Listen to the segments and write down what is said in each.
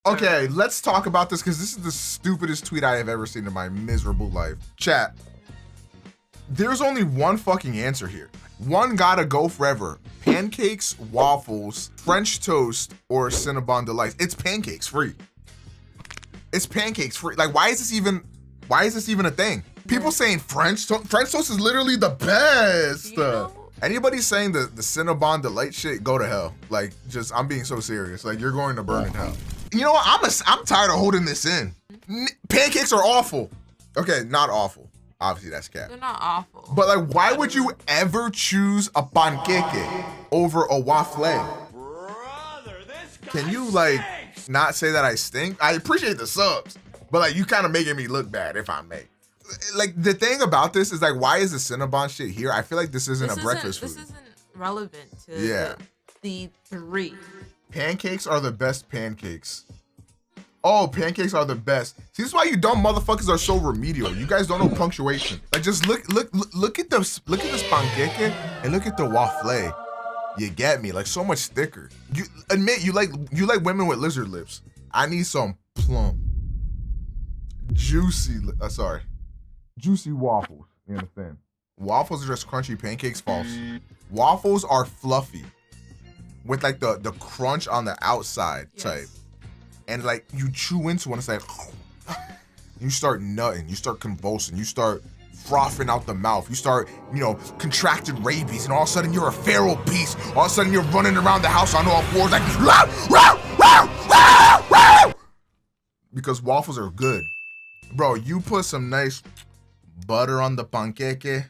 Okay, let's talk about this because this is the stupidest tweet I have ever seen in my miserable life. Chat, there's only one fucking answer here. One gotta go forever. Pancakes, waffles, French toast, or Cinnabon Delights. It's pancakes free. It's pancakes free. Like, why is this even a thing? People saying French toast is literally the best. You know? Anybody saying the Cinnabon Delight shit, go to hell. Like, just, I'm being so serious. Like, you're going to burn in hell. You know what? I'm tired of holding this in. Pancakes are awful. Okay, not awful. Obviously, that's cat. They're not awful. But like, why would you ever choose a panqueque over a waffle? Brother, this guy Can you like stinks. not say that I stink? I appreciate the subs, but like, you kind of making me look bad if I may. Like, the thing about this is like, why is the Cinnabon shit here? I feel like this isn't a breakfast food. This isn't relevant to the three. Pancakes are the best pancakes. Oh, pancakes are the best. See, this is why you dumb motherfuckers are so remedial. You guys don't know punctuation. Like, just look at this panqueque and look at the waffle. You get me? Like, so much thicker. You admit you like women with lizard lips. I need some plump, juicy waffles. You understand? Waffles are just crunchy. Pancakes false. Waffles are fluffy with like the crunch on the outside type. And like, you chew into one, it's like, you start nutting, you start convulsing, you start frothing out the mouth, you start, contracted rabies, and all of a sudden you're a feral beast. All of a sudden you're running around the house on all fours like, because waffles are good. Bro, you put some nice butter on the panqueque,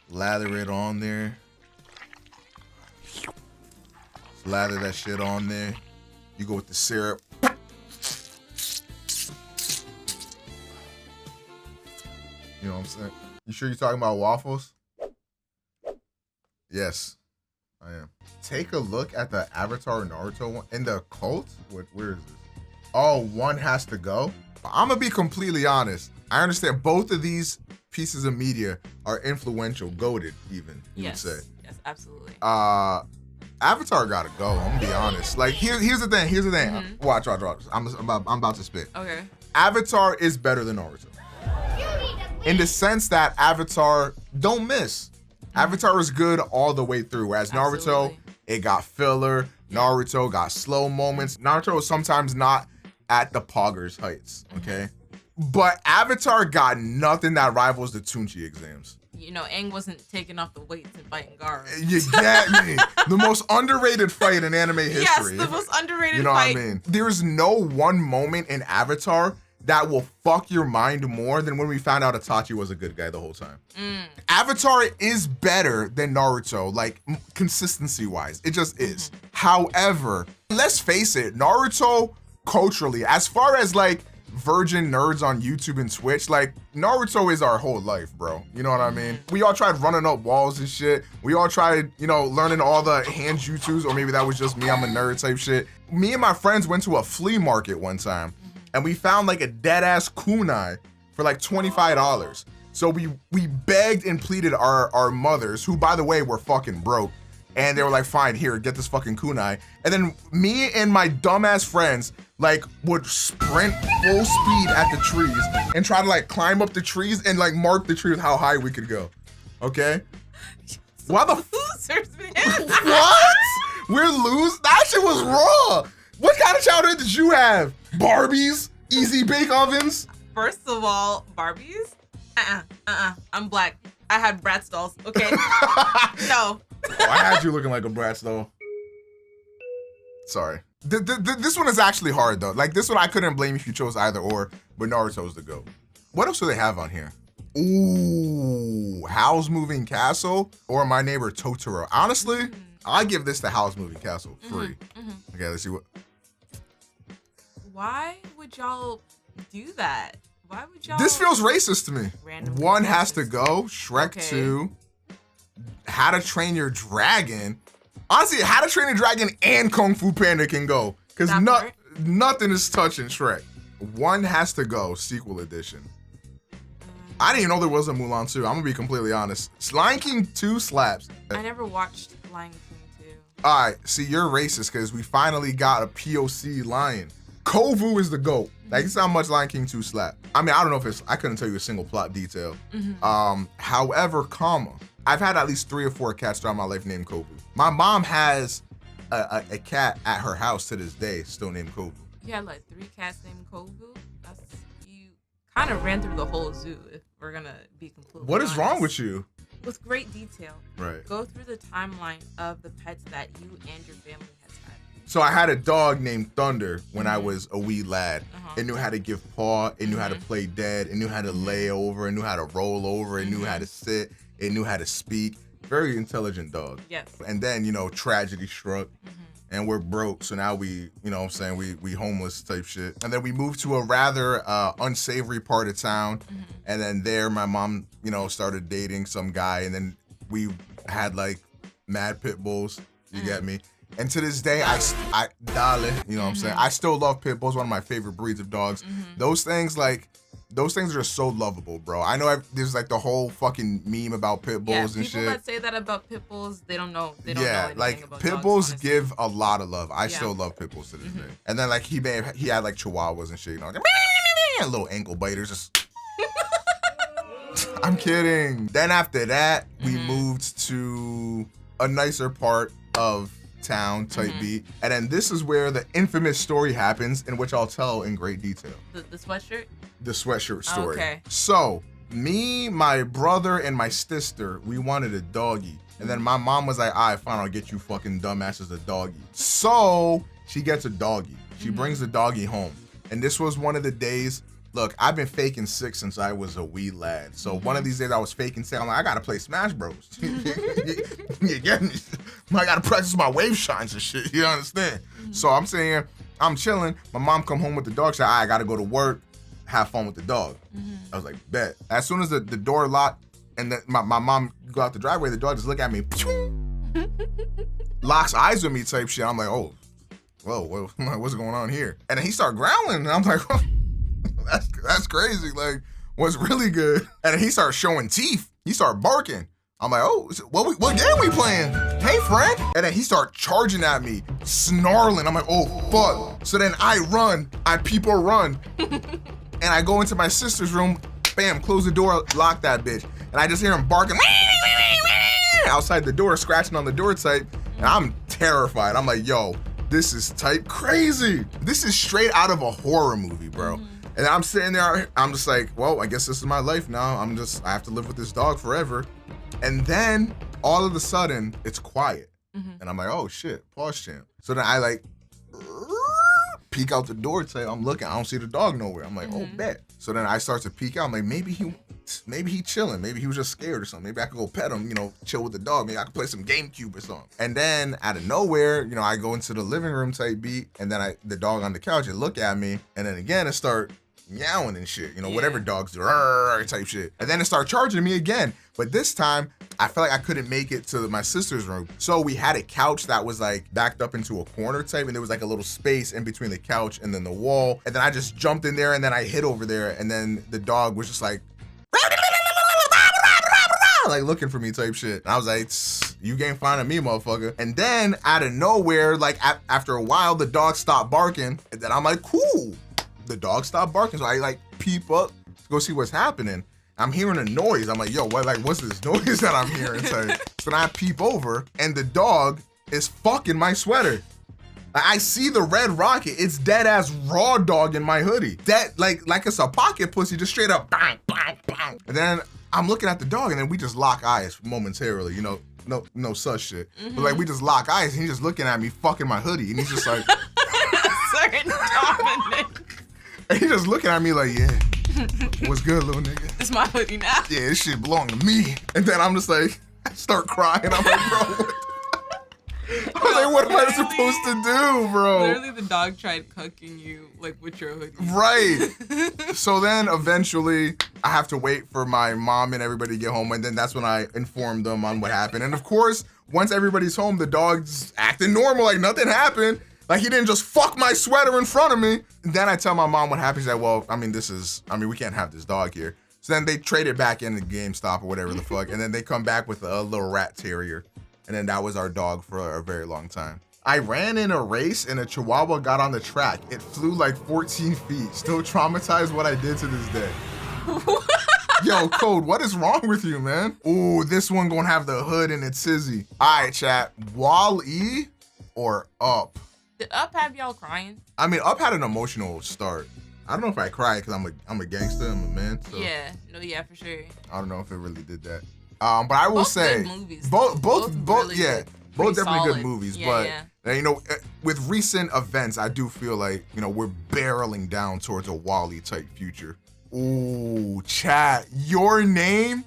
lather it on there, lather that shit on there. You go with the syrup. You know what I'm saying? You sure you're talking about waffles? Yes, I am. Take a look at the Avatar Naruto one. In the cult? Where is this? Oh, one has to go? I'm gonna be completely honest. I understand both of these pieces of media are influential, goated even, you would say. Yes, absolutely. Avatar gotta go, I'm gonna be honest. Like, here's the thing. Mm-hmm. Watch. I'm about to spit. Okay. Avatar is better than Naruto. In the sense that Avatar don't miss. Avatar is good all the way through. Whereas Naruto, it got filler. Naruto got slow moments. Naruto is sometimes not at the poggers heights, okay? But Avatar got nothing that rivals the Tunchi exams. Aang wasn't taking off the weights and fighting Gaara. You get me? The most underrated fight in anime history. Yes, the most underrated fight. You know what I mean? There's no one moment in Avatar that will fuck your mind more than when we found out Itachi was a good guy the whole time. Avatar is better than Naruto, like, consistency-wise. It just is. However, let's face it, Naruto, culturally, as far as, like, virgin nerds on YouTube and Twitch, like, Naruto is our whole life, bro. You know what I mean? We all tried running up walls and shit. We all tried, learning all the hand jutsus, or maybe that was just me, I'm a nerd type shit. Me and my friends went to a flea market one time, and we found like a dead ass kunai for like $25. So we begged and pleaded our mothers, who by the way were fucking broke, and they were like, fine, here, get this fucking kunai. And then me and my dumbass friends like would sprint full speed at the trees and try to like climb up the trees and like mark the tree with how high we could go. Okay? Why the losers, man? What? We're losers? That shit was raw. What kind of childhood did you have? Barbies? Easy bake ovens? First of all, Barbies? I'm black. I had Bratz dolls, okay? No. I had you looking like a Bratz though. Sorry. This one is actually hard though. Like, this one I couldn't blame if you chose either or, but Naruto's the GOAT. What else do they have on here? Ooh, Howl's Moving Castle or My Neighbor Totoro. Honestly, I give this to Howl's Moving Castle free. Okay, let's see what. Why would y'all do that? Why would y'all? This feels racist to me. One has to go. Shrek 2. How to Train Your Dragon. Honestly, How to Train Your Dragon and Kung Fu Panda can go. Because nothing is touching Shrek. One has to go. Sequel edition. I didn't even know there was a Mulan 2. I'm going to be completely honest. Lion King 2 slaps. I never watched Lion King 2. All right. See, you're racist because we finally got a POC lion. Kovu is the GOAT. Like, it's not much Lion King 2 slap. I mean, I don't know if I couldn't tell you a single plot detail. However, I've had at least 3 or 4 cats throughout my life named Kovu. My mom has a cat at her house to this day, still named Kovu. You had like 3 cats named Kovu? You kind of ran through the whole zoo, if we're gonna be completely What is honest. wrong with you? With great detail. Right. Go through the timeline of the pets that you and your family has had. So I had a dog named Thunder when I was a wee lad. It knew how to give paw, it knew how to play dead, it knew how to lay over, it knew how to roll over, it knew how to sit, it knew how to speak. Very intelligent dog. Yes. And then, you know, tragedy struck. And we're broke, so now we, you know what I'm saying, we homeless type shit. And then we moved to a rather unsavory part of town. And then there, my mom, you know, started dating some guy, and then we had like mad pit bulls, you get me? And to this day, I darling, you know what I'm saying? I still love pit bulls, one of my favorite breeds of dogs. Those things are so lovable, bro. I know there's like the whole fucking meme about pit bulls and shit. People that say that about pit bulls, they don't know. They don't know anything like about pit dogs, bulls honestly. give a lot of love. I still love pit bulls to this day. And then like he had like chihuahuas and shit, you know, little ankle biters. Just I'm kidding. Then after that, we moved to a nicer part of town type beat, and then this is where the infamous story happens, in which I'll tell in great detail. The sweatshirt? The sweatshirt story. Okay. So me, my brother, and my sister, we wanted a doggy. And then my mom was like, all right, fine, I'll get you fucking dumbasses a doggy. So she gets a doggy. She brings the doggy home. And this was one of the days, look, I've been faking sick since I was a wee lad. So one of these days I was faking sick. I'm like, I gotta play Smash Bros. You get me? I gotta practice my wave shines and shit, you understand? So I'm sitting here, I'm chilling. My mom come home with the dog. She's like, I gotta go to work, have fun with the dog. I was like, bet. As soon as the door locked and my mom go out the driveway, the dog just look at me, locks eyes with me type shit. I'm like, oh, whoa, what's going on here? And then he started growling, and I'm like, oh, that's crazy. Like, what's really good? And then he started showing teeth. He started barking. I'm like, oh, what game we playing? Hey, friend. And then he started charging at me, snarling. I'm like, oh, fuck. So then I run, I people run. And I go into my sister's room, bam, close the door, lock that bitch. And I just hear him barking outside the door, scratching on the door type. And I'm terrified. I'm like, yo, this is type crazy. This is straight out of a horror movie, bro. And I'm sitting there, I'm just like, well, I guess this is my life now. I have to live with this dog forever. And then all of a sudden, it's quiet. And I'm like, oh shit, pause champ. So then I like peek out the door, say, I'm looking, I don't see the dog nowhere. I'm like, oh, bet. So then I start to peek out. I'm like, maybe he chilling. Maybe he was just scared or something. Maybe I could go pet him, you know, chill with the dog. Maybe I could play some GameCube or something. And then out of nowhere, you know, I go into the living room type beat, and then the dog on the couch, it look at me, and then again, it start meowing and shit, you know, whatever dogs do, type shit. And then it started charging me again. But this time, I felt like I couldn't make it to my sister's room. So we had a couch that was like backed up into a corner type, and there was like a little space in between the couch and then the wall. And then I just jumped in there, and then I hid over there, and then the dog was just like looking for me type shit. And I was like, you ain't finding me, motherfucker. And then out of nowhere, like after a while, the dog stopped barking, and then I'm like, cool. The dog stopped barking, so I like peep up to go see what's happening. I'm hearing a noise. I'm like, yo, what's this noise that I'm hearing? So then I peep over, and the dog is fucking my sweater. I see the red rocket. It's dead ass raw dog in my hoodie. That like it's a pocket pussy, just straight up bang, bang, bang. And then I'm looking at the dog, and then we just lock eyes momentarily, you know, no such shit. But like we just lock eyes, and he's just looking at me, fucking my hoodie, and he's just like, Sorry, Dominic. and he's just looking at me like, yeah, what's good, little nigga? It's my hoodie now. Yeah, this shit belong to me. And then I'm just like, I start crying. I'm like, bro, I was like, what am I supposed to do, bro? Literally, the dog tried cucking you, like, with your hoodie. Right. So then eventually I have to wait for my mom and everybody to get home, and then that's when I informed them on what happened. And of course, once everybody's home, the dog's acting normal, like nothing happened. Like he didn't just fuck my sweater in front of me. And then I tell my mom what happened. She's like, well, we can't have this dog here. So then they trade it back into GameStop or whatever the fuck. And then they come back with a little rat terrier. And then that was our dog for a very long time. I ran in a race and a chihuahua got on the track. It flew like 14 feet. Still traumatized what I did to this day. Yo, Code, what is wrong with you, man? Ooh, this one gonna have the hood and it's Sizzy. All right, chat. Wall-E or Up? Did Up have y'all crying? I mean, Up had an emotional start. I don't know if I cried because I'm a gangster, I'm a man. So Yeah, no, yeah, for sure. I don't know if it really did that. But I will Both say, good movies, both, really yeah, good. both Pretty definitely solid. good movies. Yeah, But you know, with recent events, I do feel like we're barreling down towards a Wall-E type future. Ooh, chat, Your Name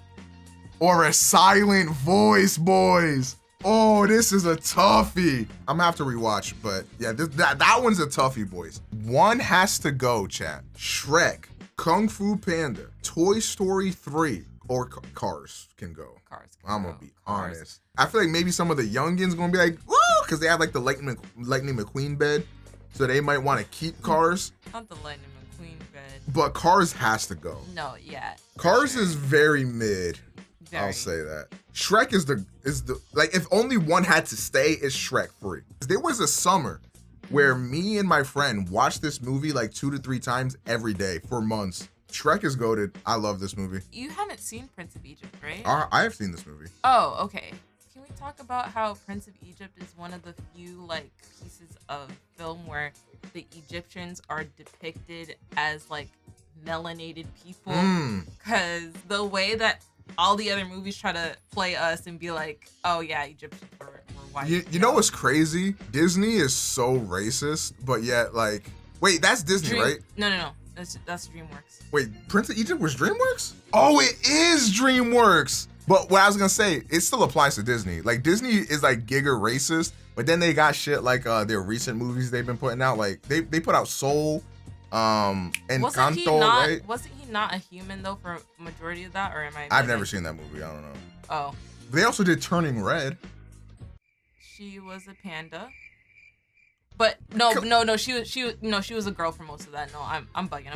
or A Silent Voice, boys. Oh, this is a toughie. I'm gonna have to rewatch, but yeah, that one's a toughie, boys. One has to go, chat. Shrek, Kung Fu Panda, Toy Story 3, or Cars can go. Cars. I'm gonna be honest. I feel like maybe some of the youngins gonna be like, woo, because they have like the Lightning McQueen bed, so they might want to keep Cars. Not the Lightning McQueen bed. But Cars has to go. No, yeah. Cars is very mid. Very. I'll say that. Shrek is the like, if only one had to stay, it's Shrek 3. There was a summer where me and my friend watched this movie like 2 to 3 times every day for months. Shrek is goated. I love this movie. You haven't seen Prince of Egypt, right? I have seen this movie. Oh, okay. Can we talk about how Prince of Egypt is one of the few like pieces of film where the Egyptians are depicted as like melanated people? Because the way that all the other movies try to play us and be like, oh yeah, Egyptians were white. You know what's crazy? Disney is so racist, but yet like, wait, that's Disney, right? No. That's DreamWorks. Wait, Prince of Egypt was DreamWorks? Oh, it is DreamWorks. But what I was gonna say, it still applies to Disney. Like, Disney is like giga racist, but then they got shit like their recent movies they've been putting out. Like they put out Soul, and Encanto, right? Wasn't he not a human though for a majority of that, or am I? I've never seen that movie. I don't know. Oh. They also did Turning Red. She was a panda. But no, she was a girl for most of that. No, I'm bugging.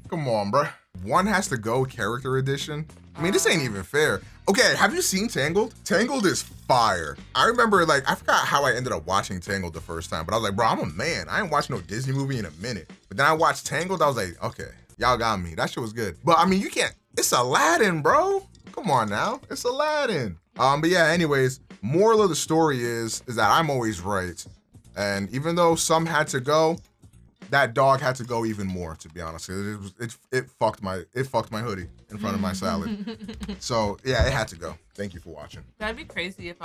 Come on, bruh. One has to go character edition. I mean, this ain't even fair. Okay, have you seen Tangled? Tangled is fire. I remember, like, I forgot how I ended up watching Tangled the first time, but I was like, bro, I'm a man. I ain't watched no Disney movie in a minute. But then I watched Tangled, I was like, okay, y'all got me. That shit was good. But I mean, you can't, it's Aladdin, bro. Come on now, it's Aladdin. But yeah, anyways, moral of the story is that I'm always right. And even though some had to go, that dog had to go even more, to be honest. It fucked my hoodie in front of my salad. So yeah, it had to go. Thank you for watching. That'd be crazy if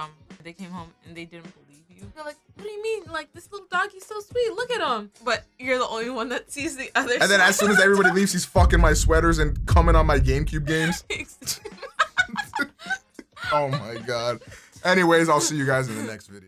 they came home and they didn't believe you. They're like, what do you mean? Like, this little doggy's so sweet. Look at him. But you're the only one that sees the other. And then as soon as everybody leaves, he's fucking my sweaters and coming on my GameCube games. Oh my god. Anyways, I'll see you guys in the next video.